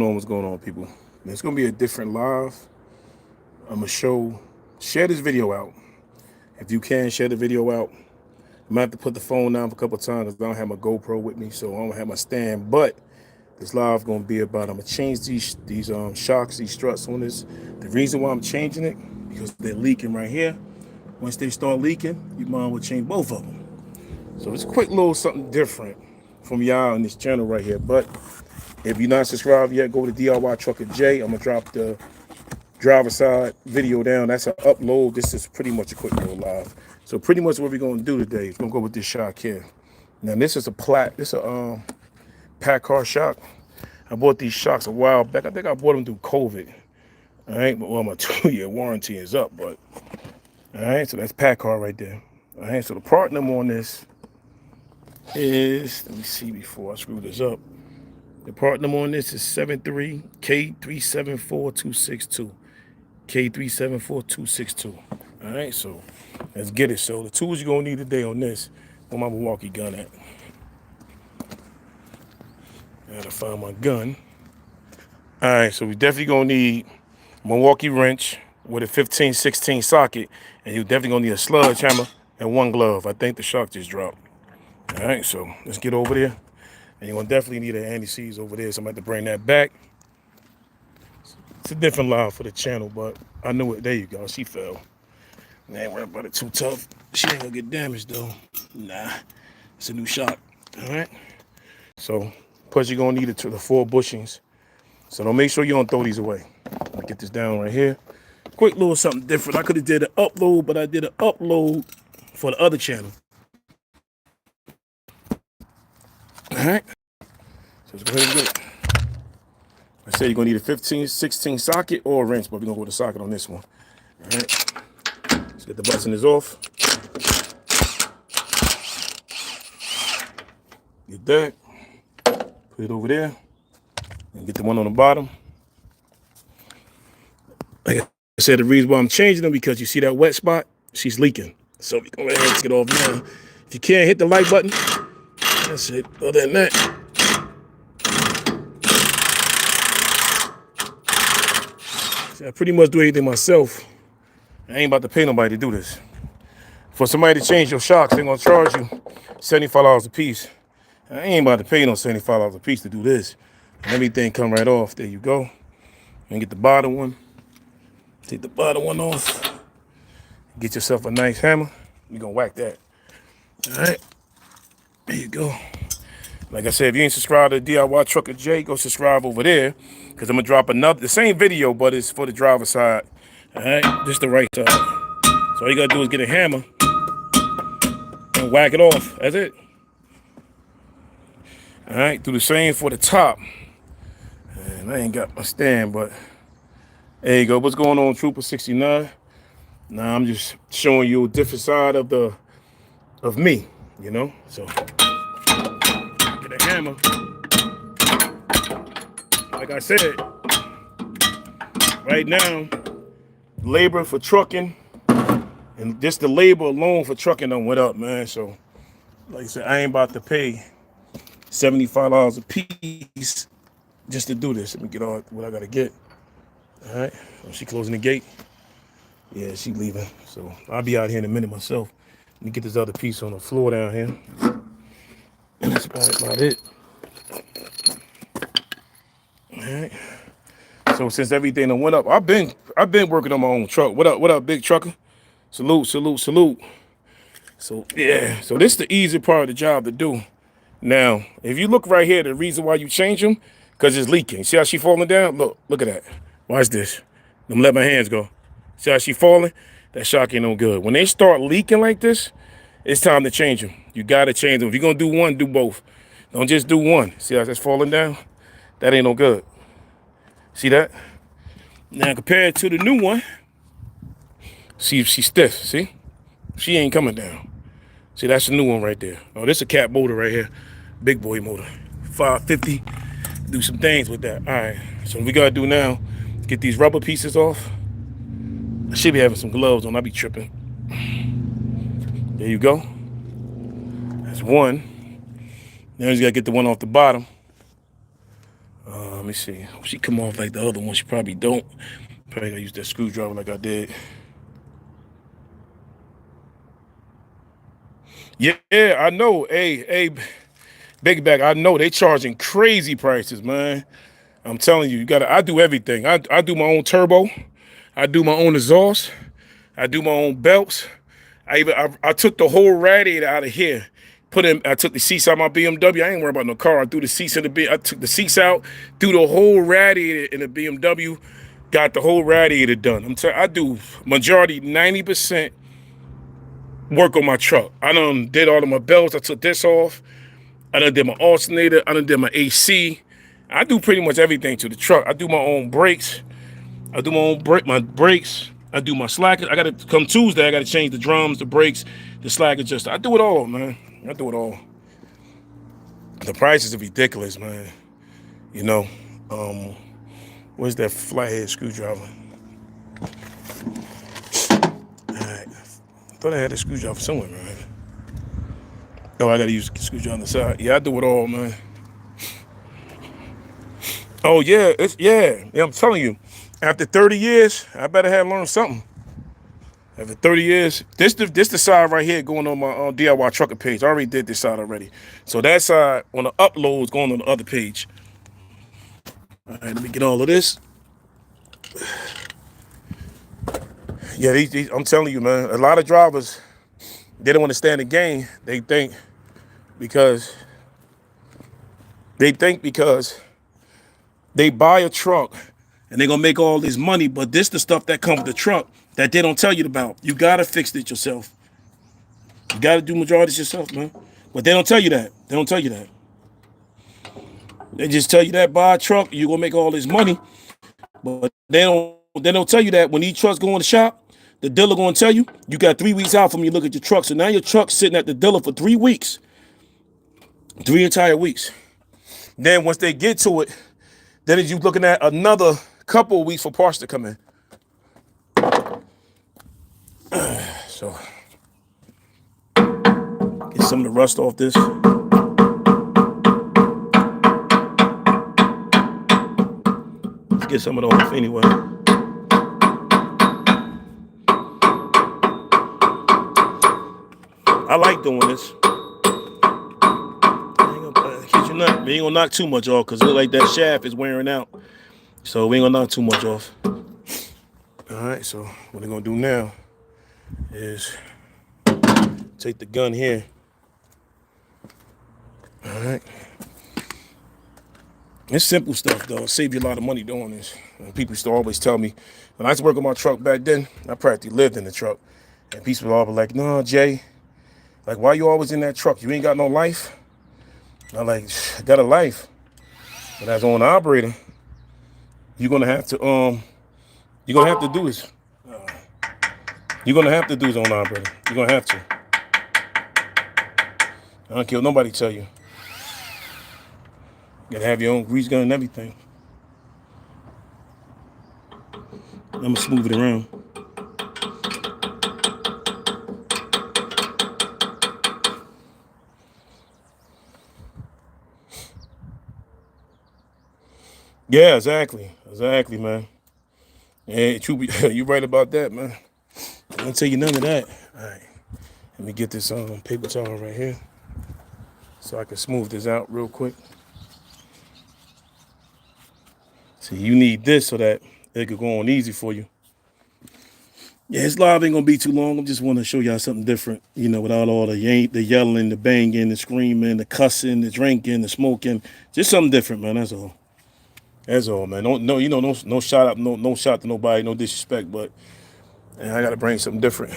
What's going on, people? It's gonna be a different live. I'm gonna share this video out. If you can share the video out, I'm gonna have to put the phone down for a couple of times because I don't have my GoPro with me, so I don't have my stand. But this live gonna be about I'm gonna change these shocks, these struts on this. The reason why I'm changing it because they're leaking right here. Once they start leaking, you might want to change both of them. So it's a quick little something different from y'all on this channel right here. But if you're not subscribed yet, go to DIY Trucker J. I'm gonna drop the driver side video down. That's an upload. This is pretty much a quick little live. So pretty much what we're gonna do today is we're gonna go with this shock here. Now this is a pack car shock. I bought these shocks a while back. I think I bought them through COVID. All right, but well, my 2-year warranty is up, but all right, so that's pack car right there. All right, so the part number on this is, let me see before I screw this up. The part number on this is 73K374262. K374262. All right, so let's get it. So the tools you're gonna need today on this, where my Milwaukee gun at? I gotta find my gun. All right, so we definitely gonna need Milwaukee wrench with a 15-16 socket, and you're definitely gonna need a sludge hammer and one glove. I think the shock just dropped. All right, so let's get over there. And you're gonna definitely need an anti-seize over there, so I'm gonna have to bring that back. It's a different live for the channel, but I knew it. There you go. She fell. I ain't worried about it too tough. She ain't gonna get damaged though. Nah, it's a new shock. All right. So, plus you're gonna need it to the 4 bushings. So don't make sure you don't throw these away. I'm gonna get this down right here. Quick little something different. I could have did an upload, but I did an upload for the other channel. All right. So let's go ahead and get it. I said you're gonna need a 15-16 socket or a wrench, but we're gonna go with the socket on this one. All right. Let's get the button off. Get that. Put it over there. And get the one on the bottom. Like I said, the reason why I'm changing them because you see that wet spot? She's leaking. So we go ahead and get off now. If you can't hit the like button, that's it. Other than that, see, I pretty much do everything myself. I ain't about to pay nobody to do this. For somebody to change your shocks, they're gonna charge you $75 a piece. I ain't about to pay no $75 a piece to do this. And everything come right off. There you go. And get the bottom one. Take the bottom one off. Get yourself a nice hammer. You're gonna whack that. All right. There you go. Like I said, if you ain't subscribed to DIY Trucker J, go subscribe over there. Because I'm gonna drop the same video, but it's for the driver side. All right, just the right side. So all you gotta do is get a hammer and whack it off. That's it. All right, do the same for the top. And I ain't got my stand, but there you go. What's going on, Trooper 69? Now I'm just showing you a different side of me, you know. So get a hammer. Like I said, right now, labor for trucking and just the labor alone for trucking done went up, man. So, like I said, I ain't about to pay $75 a piece just to do this. Let me get all what I gotta get. All right, oh, she closing the gate. Yeah, she leaving. So I'll be out here in a minute myself. Let me get this other piece on the floor down here. And that's about it. All right. So since everything done went up, I've been working on my own truck. What up, big trucker? Salute, salute, salute. So yeah, so this is the easy part of the job to do. Now, if you look right here, the reason why you change them, because it's leaking. See how she falling down? Look at that. Watch this. I'm let my hands go. See how she falling? That shock ain't no good. When they start leaking like this, it's time to change them. You gotta change them. If you're gonna do one, do both. Don't just do one. See how that's falling down? That ain't no good. See that? Now compared to the new one, see if she's stiff, see? She ain't coming down. See, that's the new one right there. Oh, this is a cat motor right here. Big boy motor. 550. Do some things with that. All right. So what we gotta do now, get these rubber pieces off. I should be having some gloves on. I'll be tripping. There you go. That's one. Now you just gotta get the one off the bottom. Let me see. She come off like the other one. She probably don't. Probably gotta use that screwdriver like I did. Yeah, I know. Hey, Big Bag, I know they charging crazy prices, man. I'm telling you, I do everything. I do my own turbo. I do my own exhaust. I do my own belts. I took the whole radiator out of here. I took the seats out of my BMW. I ain't worried about no car. I threw the seats in the I took the seats out, threw the whole radiator in the BMW, got the whole radiator done. I do majority 90% work on my truck. I done did all of my belts. I took this off. I done did my alternator. I done did my AC. I do pretty much everything to the truck. I do my own brakes. I do my brakes. I do my slack. I gotta come Tuesday. I gotta change the drums, the brakes, the slack adjuster. I do it all, man. I do it all. The prices are ridiculous, man. You know, where's that flathead screwdriver? All right, I thought I had a screwdriver somewhere, man. Oh, I gotta use a screwdriver on the side. Yeah, I do it all, man. Oh yeah, yeah. I'm telling you. After 30 years, I better have learned something. After 30 years, this the side right here going on my DIY trucker page. I already did this side already. So that side on the uploads going on the other page. All right, let me get all of this. Yeah, I'm telling you, man, a lot of drivers, they don't understand the game. They think because they buy a truck and they're gonna make all this money, but this the stuff that comes with the truck that they don't tell you about. You gotta fix it yourself. You gotta do majority yourself, man. But they don't tell you that. They don't tell you that. They just tell you that buy a truck, you're gonna make all this money. But they don't tell you that when these trucks go in the shop, the dealer gonna tell you, you got 3 weeks out from you look at your truck. So now your truck's sitting at the dealer for 3 weeks. 3 entire weeks. Then once they get to it, then you looking at another couple of weeks for parts to come in. So get some of the rust off this. Let's get some of it off anyway. I like doing this. We ain't gonna knock too much off because it look like that shaft is wearing out. So we ain't gonna knock too much off. All right, so what we're gonna do now is take the gun here. All right. It's simple stuff though. It'll save you a lot of money doing this. And people used to always tell me, when I used to work on my truck back then, I practically lived in the truck. And people would always be like, no, Jay, like why you always in that truck? You ain't got no life? I'm like, I got a life. But as an operator, you're gonna have to do this. You're gonna have to do as an operator. You're gonna have to. I don't care what nobody tell you. You gotta have your own grease gun and everything. I'm gonna smooth it around. Yeah, exactly, man. Yeah, you right about that, man. I don't tell you none of that. All right, let me get this paper towel right here so I can smooth this out real quick. See, you need this so that it could go on easy for you. Yeah, this live ain't gonna be too long. I just want to show y'all something different, you know, without all the yelling, the banging, the screaming, the cussing, the drinking, the smoking. Just something different, man. That's all. That's all, man. No shot up, no shot to nobody, no disrespect, but man, I gotta bring something different.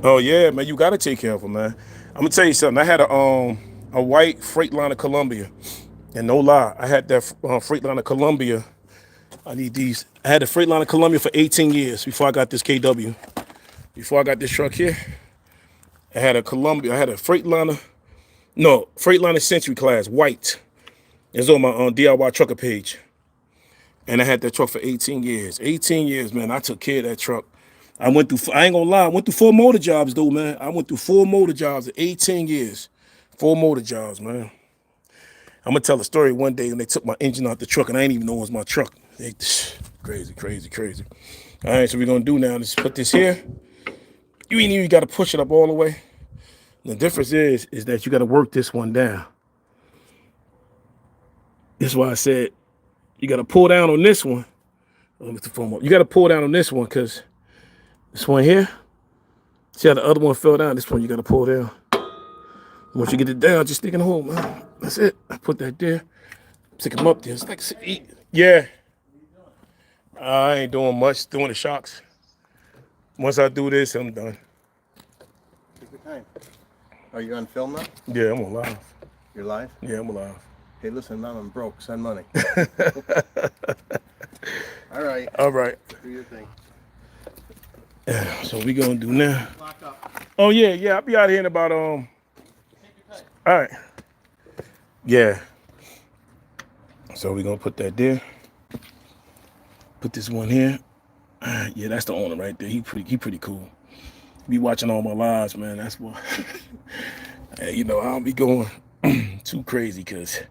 Oh yeah, man, you gotta take care of them, man. I'm gonna tell you something. I had a white Freightliner Columbia, and no lie, I had that Freightliner Columbia. I need these. I had the Freightliner Columbia for 18 years before I got this KW. Before I got this truck here, I had a Columbia. I had a Freightliner Century Class, white. It's on my DIY trucker page. And I had that truck for 18 years. 18 years, man. I took care of that truck. I ain't gonna lie, I went through 4 motor jobs though, man. I went through 4 motor jobs in 18 years. 4 motor jobs, man. I'm gonna tell a story one day when they took my engine out the truck and I didn't even know it was my truck. Crazy, crazy, crazy. All right, so we're gonna do now is put this here. You ain't even gotta push it up all the way. The difference is that you gotta work this one down. This is why I said you gotta pull down on this one. Let the foam up. You gotta pull down on this one because this one here, see how the other one fell down? This one you gotta pull down. Once you get it down, just stick in the hole, man. That's it. I put that there. Stick them up there. It's like, yeah. I ain't doing much, doing the shocks. Once I do this, I'm done. Take your time. Are you on film now? Yeah, I'm alive. You're live? Yeah, I'm alive. Hey, listen, Mom, I'm broke. Send money. All right. All right. Do your thing. So we gonna do now. Oh yeah, I'll be out here in about All right. Yeah. So we gonna put that there. Put this one here. Yeah, that's the owner right there. He pretty cool. Be watching all my lives, man. That's why. Hey, you know, I don't be going too crazy because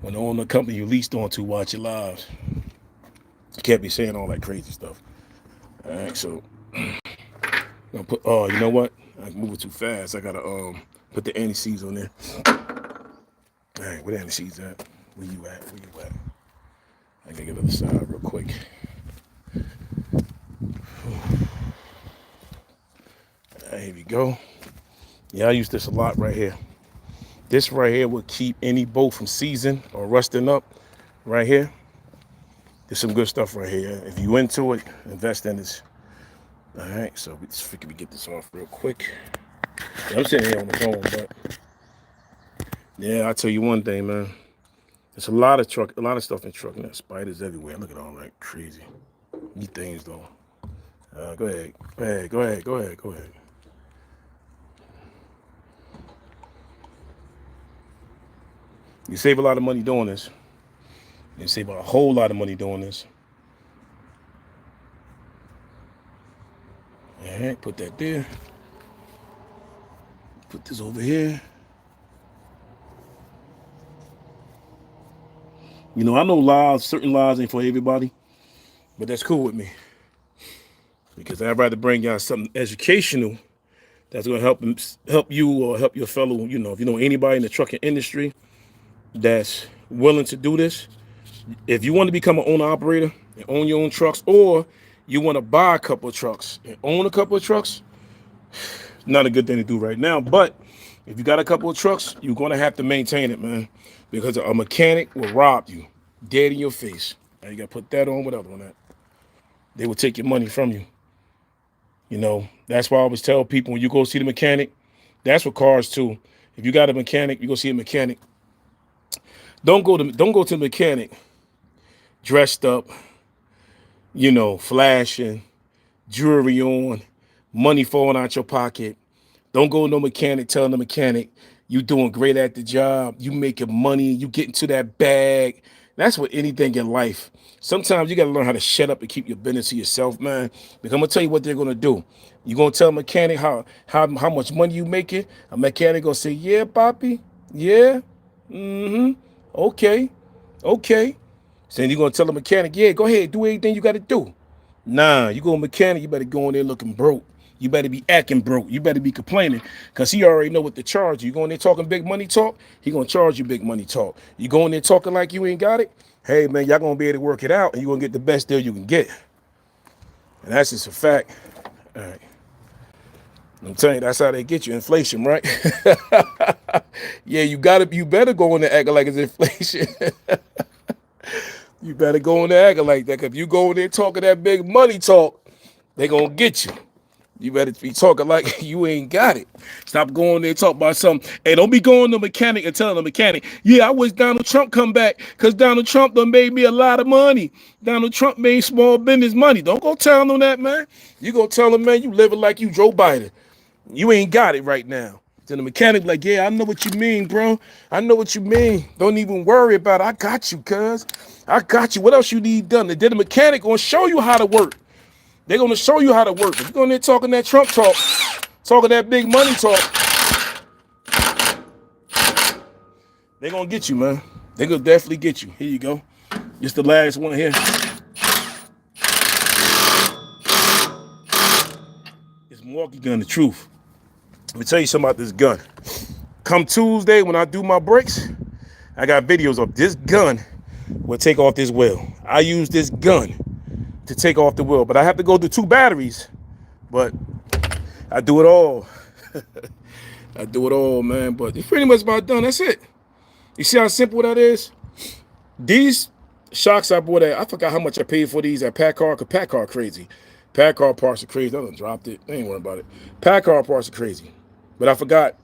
when the owner of the company you leased on to watch your lives, you can't be saying all that crazy stuff. All right, so I'm put. Oh, you know what? I'm moving too fast. I gotta put the anti-seize on there. All right, where the anti-seize at? Where you at? Where you at? I gotta get to the side real quick. Here we go. Yeah, I use this a lot right here. This right here will keep any boat from seizing or rusting up. Right here. There's some good stuff right here. If you into it, invest in this. All right, so we just figure we get this off real quick. I'm sitting here on the phone, but yeah, I'll tell you one thing, man. There's a lot of stuff in trucking. There's spiders everywhere. Look at all that crazy. These things though. Go ahead. You save a lot of money doing this. You save a whole lot of money doing this. All right, put that there. Put this over here. You know, I know certain lives ain't for everybody, but that's cool with me. Because I'd rather bring y'all something educational that's gonna help you or help your fellow, you know, if you know anybody in the trucking industry that's willing to do this. If you want to become an owner operator and own your own trucks, or you want to buy a couple of trucks and own a couple of trucks, not a good thing to do right now. But if you got a couple of trucks, you're going to have to maintain it, man, because a mechanic will rob you dead in your face. Now you got to put that on, whatever on that. They will take your money from you. You know, that's why I always tell people when you go see the mechanic, that's for cars too. If you got a mechanic, you go see a mechanic. Don't go to the mechanic dressed up, you know, flashing, jewelry on, money falling out your pocket. Don't go to no mechanic telling the mechanic you doing great at the job, you making money, you get into that bag. That's what anything in life. Sometimes you got to learn how to shut up and keep your business to yourself, man. Because I'm gonna tell you what they're gonna do. You're gonna tell a mechanic how much money you making. A mechanic gonna say, yeah, Poppy, yeah, okay. So then you're gonna tell the mechanic, yeah, go ahead, do anything you gotta do. Nah, you go mechanic, you better go in there looking broke. You better be acting broke. You better be complaining because he already know what to charge you. You go in there talking big money talk, he gonna charge you big money talk. You go in there talking like you ain't got it, hey man, y'all gonna be able to work it out and you're gonna get the best deal you can get. And that's just a fact. All right. I'm telling you, that's how they get you. Inflation, right? Yeah, you better go in there acting like it's inflation. You better go in there acting like that. Cause if you go in there talking that big money talk, they gonna get you. You better be talking like you ain't got it. Stop going there and talk about something. Hey, don't be going to the mechanic and telling the mechanic, yeah, I wish Donald Trump come back because Donald Trump done made me a lot of money. Donald Trump made small business money. Don't go telling them that, man. You go tell them, man, you living like you Joe Biden. You ain't got it right now. Then the mechanic like, yeah, I know what you mean, bro. I know what you mean. Don't even worry about it. I got you, cuz. I got you. What else you need done? And then the mechanic gonna show you how to work. They're gonna show you how to work. If you're going there talking that Trump talk, talking that big money talk, they're gonna get you, man. They could definitely get you. Here you go. Just the last one here. It's Milwaukee gun, the truth. Let me tell you something about this gun. Come Tuesday when I do my breaks, I got videos of this gun will take off this wheel. I use this gun to take off the wheel, but I have to go through 2 batteries. But I do it all. I do it all, man. But it's pretty much about done. That's it. You see how simple that is? These shocks I bought at, I forgot how much I paid for these at Packard, because Packard crazy. Packard parts are crazy. I done dropped it. I ain't worried about it. Packard parts are crazy. But I forgot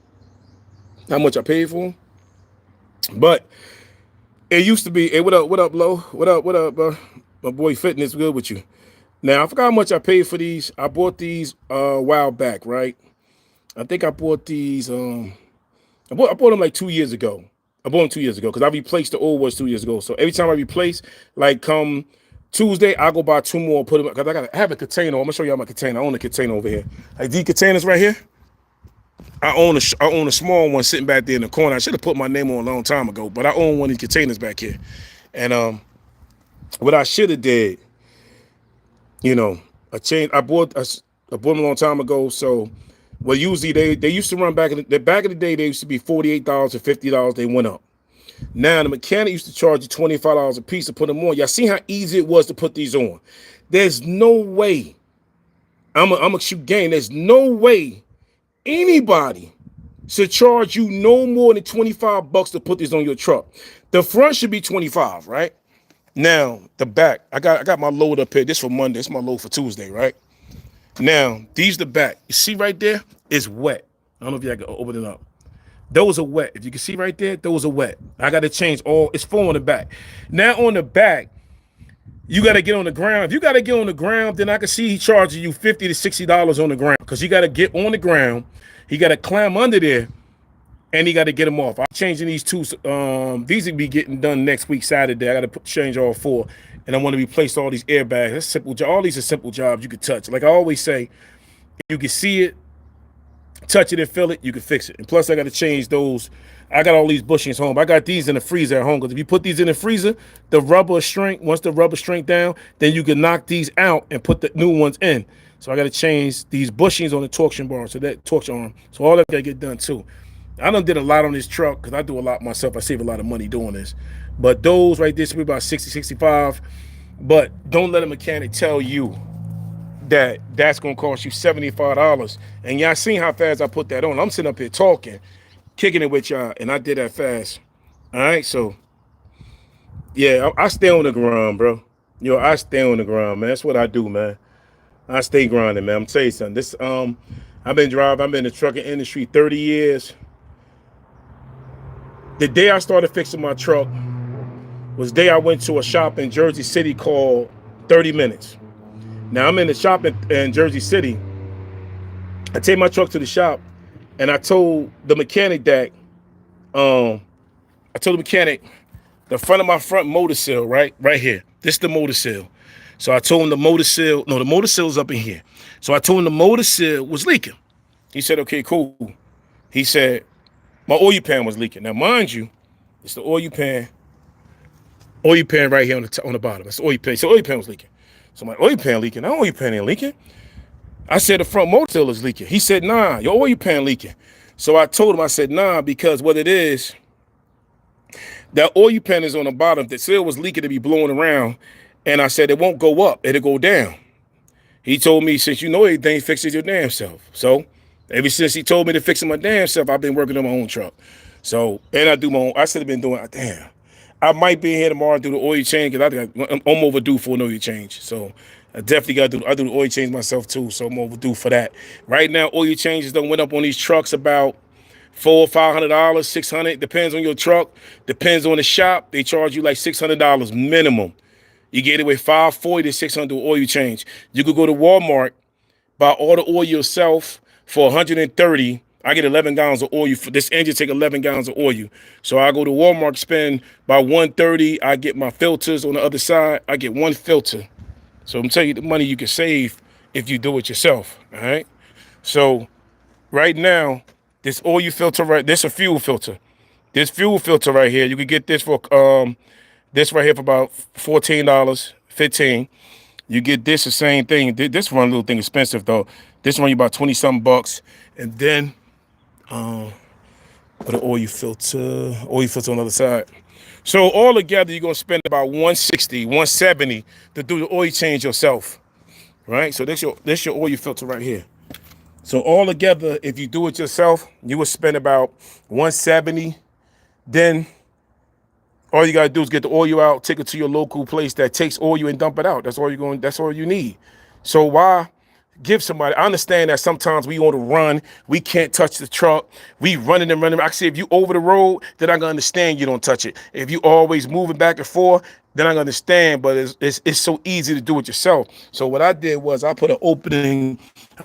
how much I paid for them. But it used to be, hey, what up, Lo? What up, my boy Fitness, good with you. Now, I forgot how much I paid for these. I bought these a while back, right? I think I bought these, I bought them like 2 years ago. I bought them 2 years ago because I replaced the old ones 2 years ago. So every time I replace, like come Tuesday, I go buy 2 more, put them, because I have a container. I'm gonna show y'all my container. I own a container over here. Like these containers right here. I own a small one sitting back there in the corner. I should have put my name on a long time ago, but I own one of these containers back here. And what I should have did, you know, I bought them a long time ago. So, well, usually they used to run back in the day. They used to be $48 or $50. They went up. Now the mechanic used to charge you $25 a piece to put them on. Y'all see how easy it was to put these on. There's no way. I'm a shoot game. There's no way anybody should charge you no more than $25 to put this on your truck. The front should be 25, right? Now the back, I got my load up here. This for Monday. It's my load for Tuesday, right? Now these the back. You see right there? It's wet. I don't know if y'all can open it up. Those are wet. If you can see right there, those are wet. I got to change all. It's full on the back. Now on the back, you got to get on the ground. If you got to get on the ground, then I can see he charging you $50 to $60 on the ground, because you got to get on the ground. He got to climb under there, and he got to get them off. I'm changing these 2. These will be getting done next week, Saturday. I got to change all 4, and I want to replace all these airbags. That's simple. All these are simple jobs you could touch. Like I always say, you can see it, touch it and feel it, you can fix it. And plus I got to change those. I got all these bushings home. I got these in the freezer at home, because if you put these in the freezer, the rubber shrink. Once the rubber shrink down, then you can knock these out and put the new ones in. So I got to change these bushings on the torsion bar, so that torsion arm. So all that got to get done too. I done did a lot on this truck because I do a lot myself. I save a lot of money doing this. But those right there should be about 60, 65. But don't let a mechanic tell you that's gonna cost you $75. And y'all seen how fast I put that on. I'm sitting up here talking, kicking it with y'all, and I did that fast. All right, so yeah, I stay on the ground, bro. Yo, I stay on the ground, man. That's what I do, man. I stay grinding, man. I'm telling you something. This I've been in the trucking industry 30 years. The day I started fixing my truck was the day I went to a shop in Jersey City called 30 Minutes. Now I'm in the shop in Jersey City. I take my truck to the shop, and I told the mechanic that, the front of my front motor seal, right here. This is the motor seal. So I told him the motor seal's up in here. So I told him the motor seal was leaking. He said, okay, cool. He said, my oil pan was leaking. Now, mind you, it's the oil pan right here on the bottom. It's the oil pan. So oil pan was leaking. So my oil pan leaking. That oil pan ain't leaking. I said the front motor seal is leaking. He said, nah, your oil pan leaking. So I told him, I said, nah, because what it is, that oil pan is on the bottom. The seal was leaking to be blowing around. And I said, it won't go up. It'll go down. He told me, since you know everything, fix it your damn self. So ever since he told me to fix it my damn self, I've been working on my own truck. So, and I do my own. I should have been doing, damn. I might be here tomorrow and do the oil change, because I'm overdue for an oil change. So I definitely got to do, I do the oil change myself too. So I'm overdue for that. Right now, oil changes done went up on these trucks about $400 or $500, $600. Depends on your truck. Depends on the shop. They charge you like $600 minimum. You get it with $540 to $600 oil change. You could go to Walmart, buy all the oil yourself for $130. I get 11 gallons of oil. For this engine take 11 gallons of oil. So I go to Walmart, spend about $130. I get my filters on the other side. I get 1 filter. So I'm telling you the money you can save if you do it yourself. All right. So right now, this oil filter, this a fuel filter. This fuel filter right here, you can get this for this right here for about $14, 15. You get this the same thing. This one little thing expensive though. This one you about 20 something bucks. And then put an oil filter on the other side. So all together you're gonna spend about 160, 170 to do the oil change yourself. Right? So this your oil filter right here. So all together, if you do it yourself, you would spend about 170. Then all you gotta do is get the oil out, take it to your local place that takes oil and dump it out. That's all you need. So why give somebody? I understand that sometimes we want to run, we can't touch the truck, we running and running. I say if you over the road, then I can understand you don't touch it. If you always moving back and forth, then I can understand. But it's so easy to do it yourself. So what I did was I put an opening,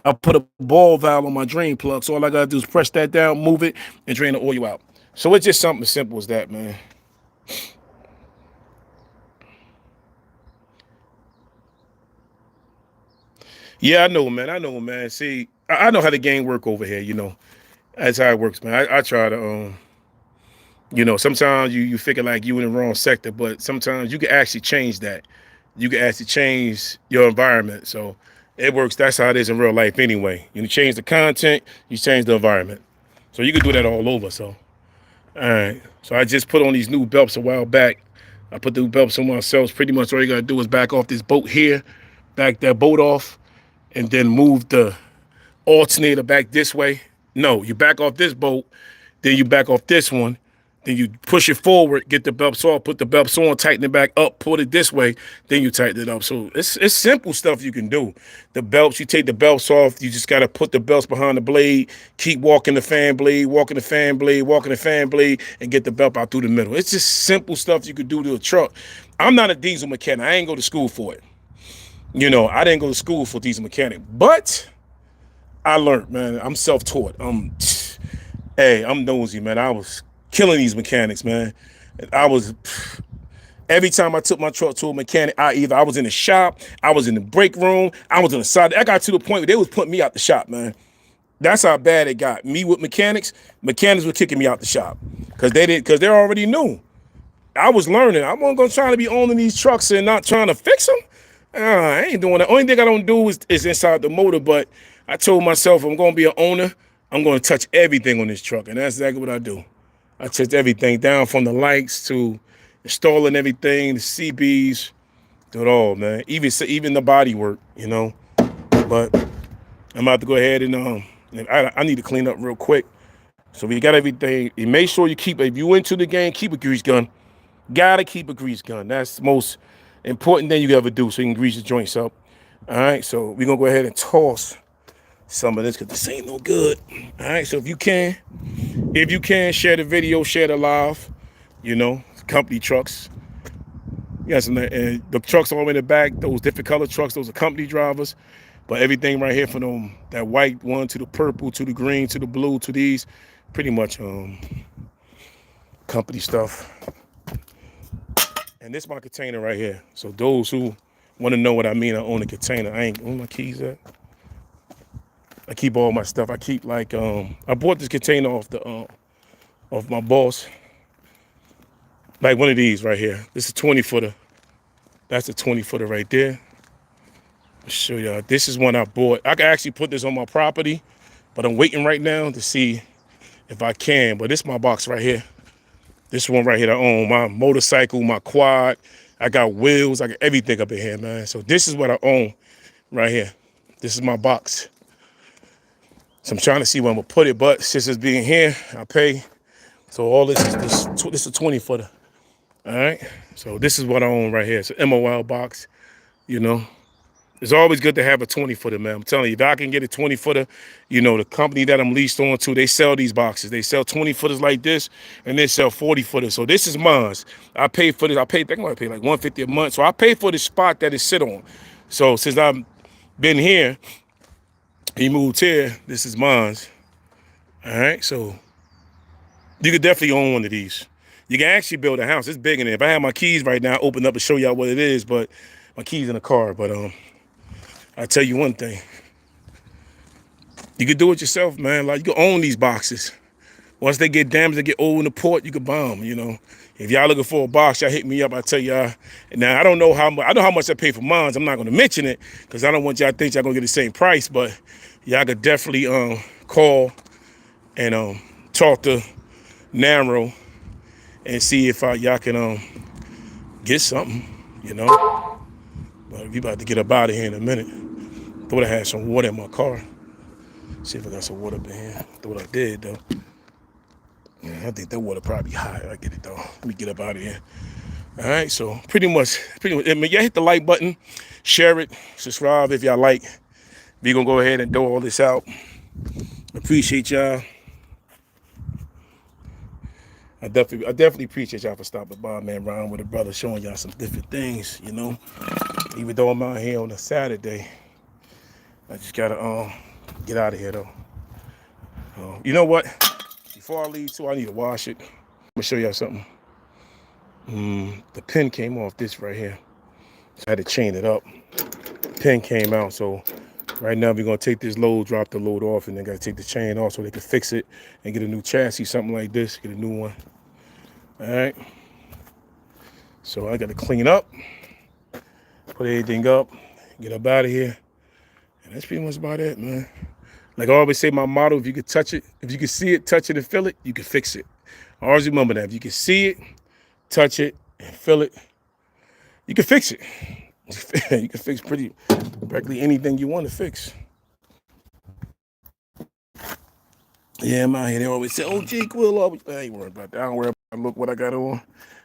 I put a ball valve on my drain plug. So all I gotta do is press that down, move it, and drain the oil out. So it's just something as simple as that, man. Yeah, I know, man. I know, man. See, I know how the game work over here. That's how it works, man. I try to, sometimes you figure like you in the wrong sector, but sometimes you can actually change that. You can actually change your environment. So it works. That's how it is in real life, anyway. You change the content, you change the environment. So you can do that all over. So, all right. So I just put on these new belts a while back. I put the new belts on myself. Pretty much all you gotta do is back off this boat here, back that boat off, and then move the alternator back this way. No, you back off this bolt, then you back off this one, then you push it forward, get the belts off, put the belts on, tighten it back up, put it this way, then you tighten it up. So it's simple stuff you can do. The belts, you take the belts off, you just gotta put the belts behind the blade, keep walking the fan blade, walking the fan blade, walking the fan blade, and get the belt out through the middle. It's just simple stuff you could do to a truck. I'm not a diesel mechanic. I ain't go to school for it. I didn't go to school for diesel mechanic, but I learned, man. I'm self-taught. Hey, I'm nosy, man. I was killing these mechanics, man. Every time I took my truck to a mechanic, I was in the shop, I was in the break room, I was on the side. I got to the point where they was putting me out the shop, man. That's how bad it got. Me with mechanics were kicking me out the shop because they already knew. I was learning. I wasn't gonna try to be owning these trucks and not trying to fix them. I ain't doing that. Only thing I don't do is inside the motor, but I told myself I'm gonna be an owner, I'm gonna touch everything on this truck, and that's exactly what I do. I touch everything down from the lights to installing everything, the CBs, do it all, man. Even the body work, But I'm about to go ahead and I need to clean up real quick. So we got everything. And make sure if you into the game, keep a grease gun. Gotta keep a grease gun. That's the most important thing you can ever do so you can grease the joints up. All right, so we're gonna go ahead and toss some of this because this ain't no good. All right, so if you can, share the video, share the live, company trucks. Yes, and the trucks all in the back, those different color trucks, those are company drivers. But everything right here from them, that white one to the purple to the green to the blue to these, pretty much company stuff. And this is my container right here. So those who want to know what I mean, I own a container. I ain't own my keys at. I keep all my stuff. I keep I bought this container off my boss. Like one of these right here. This is a 20-footer. That's a 20-footer right there. I'll show y'all. This is one I bought. I can actually put this on my property, but I'm waiting right now to see if I can. But this is my box right here. This one right here I own. My motorcycle, my quad. I got wheels. I got everything up in here, man. So this is what I own right here. This is my box. So I'm trying to see where I'm gonna put it, but since it's being here, I pay. So all this is a 20-footer. All right. So this is what I own right here. It's an MOL box. It's always good to have a 20-footer, man. I'm telling you, if I can get a 20-footer, the company that I'm leased on to, they sell these boxes. They sell 20-footers like this, and they sell 40-footers. So this is mine. I pay for this. I think I'm gonna pay like $150 a month. So I pay for the spot that it sit on. So since I've been here, he moved here. This is mine. All right. So you could definitely own one of these. You can actually build a house. It's big in there. If I had my keys right now, I'd open up and show y'all what it is, but my keys in the car. But I'll tell you one thing. You can do it yourself, man. Like you can own these boxes. Once they get damaged, they get old in the port, you can buy them, you know. If y'all looking for a box, y'all hit me up. I tell y'all. Now, I don't know how much. I know how much I pay for mine. I'm not going to mention it because I don't want y'all to think y'all going to get the same price. But y'all could definitely call and talk to Narrow and see if y'all can get something, you know. But we about to get up out of here in a minute. Thought I had some water in my car. See if I got some water up in here. Thought I did, though. Yeah, I think that water probably hot. I get it, though. Let me get up out of here. All right, so pretty much, I mean, y'all hit the like button, share it, subscribe if y'all like. We gonna go ahead and throw all this out. Appreciate y'all. I definitely appreciate y'all for stopping by, man. Riding with a brother, showing y'all some different things, you know. Even though I'm out here on a Saturday, I just gotta get out of here though. You know what? Before I leave too, I need to wash it. I'm gonna show y'all something. The pin came off this right here. So I had to chain it up. The pin came out, so right now we're gonna take this load, drop the load off, and then gotta take the chain off so they can fix it and get a new chassis, something like this, get a new one. All right. So I gotta clean up, put everything up, get up out of here. And that's pretty much about it, man. Like I always say, my motto, if you could touch it, if you can see it, touch it, and feel it, you can fix it. I always remember that. If you can see it, touch it, and feel it, you can fix it. You can fix practically anything you want to fix. Yeah, I'm out here. They always say, oh, Quil All. I ain't worried about that. I don't worry about look what I got on.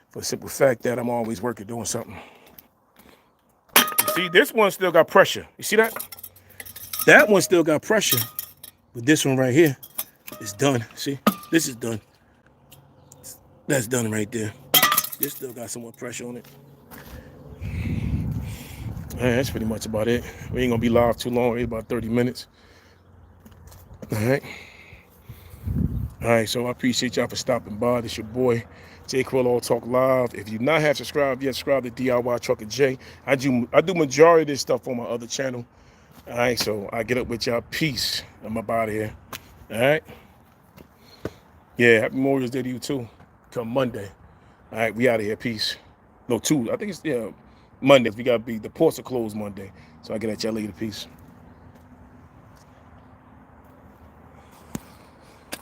For the simple fact that I'm always working doing something. You see, this one still got pressure. You see that? That one still got pressure. But this one right here is done. See? This is done. That's done right there. This still got some more pressure on it. Man, that's pretty much about it. We ain't gonna be live too long. It's about 30 minutes. All right, so I appreciate y'all for stopping by. This your boy, Quil All Talk Live. If you not have subscribed yet, subscribe to DIY Trucker J. I do majority of this stuff on my other channel. All right, so I get up with y'all. Peace. I'm up out of here. All right. Yeah, happy Memorial Day to you too. Come Monday. All right, we out of here. Peace. No, two. I think it's Monday. We gotta be the ports are closed Monday. So I get at y'all later. Peace.